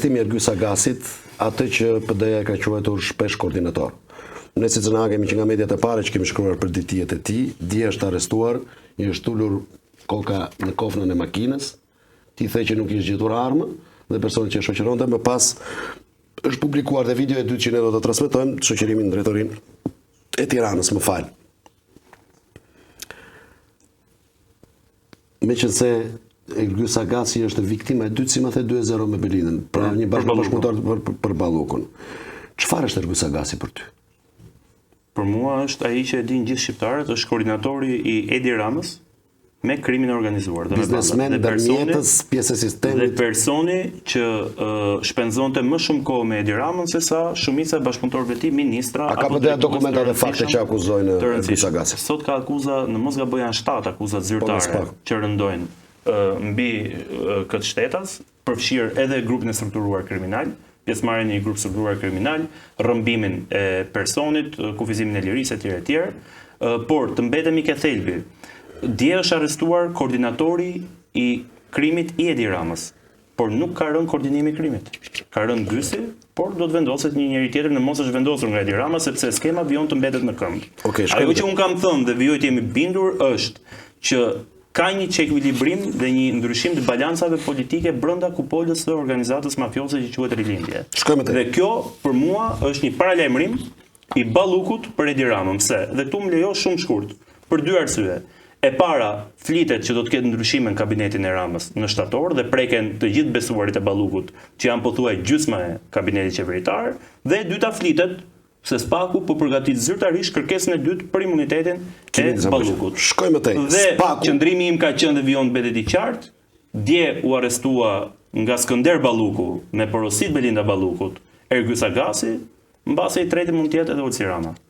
arrestimi i Ergys Agasit, atë që PD-ja ka quajtur shpesh koordinator. Ne si CNA kemi që nga mediat e pare që kemi shkruar për ditëjet e tij, dje është arrestuar, i është ulur koka në kofnën e makinës, ti the që nuk ishte gjetur armë dhe personi që e shoqëronte, më pas është publikuar dhe video e dytë që ne do të transmetojmë shoqërimin në drejtorinë e Tiranës, më fal. Meqense Ergys Agasi është viktima e dytë, si më the 2-0 me Belinën, pra një bashkëpunëtor për Ballukun. Çfarë është Ergys Agasi për ty? Për mua është ai që e din gjithë shqiptarët, është koordinatori i Edi Ramës me krimin e organizuar. Biznesmen, ndërmjetës, pjesë e sistemit. Dhe personi që shpenzonte më shumë kohë me Edi Ramën se sa shumica e bashkëpunëtorëve të tij, ministra. A ka PD dokumenta dhe fakte që akuzojnë Ergys Agasin? Sot ka akuza, në mos gaboj janë 7 akuzat zyrtare që rëndojnë mbi këtë shtetas, përfshirë edhe grupin e strukturuar kriminal, pjesëmarrjen e një grup strukturuar kriminal, rrëmbimin e personit, kufizimin e lirisë etj. Por të mbetemi ke thelbi. Dje është arrestuar koordinatori i krimit i Edi Ramës, por nuk ka rënë koordinimi i krimit. Ka rënë Gysi, por do të vendoset një njeri tjetër në mos është vendosur nga Edi Rama, sepse skema vijon të mbetet në këmbë. Ajo që unë kam thënë dhe vijoj të jemi bindur është që ka një çekuilibrim dhe një ndryshim të balancave politike brenda kupolës së organizatës mafiose që quhet Rilindje. Dhe kjo për mua është një paralajmërim i Ballukut për Edi Ramën. Pse? Dhe këtu më lejo shumë shkurt, për 2 arsye. E para, flitet që do të ketë ndryshime në kabinetin e Ramës në shtator dhe preken të gjithë besuarit e Ballukut, që janë pothuaj gjysma e kabinetit qeveritar, dhe e dyta flitet se Spaku po përgatit zyrtarisht kërkesën e dytë për imunitetin e Ballukut. Shkojmë tej. Dhe qëndrimi im ka qenë dhe vijon mbetet i qartë. Dje u arrestua nga Skënder Balluku me porosit Belinda Ballukut, Ergys Agasi, mbase i treti mund të jetë edhe Olsi Rama.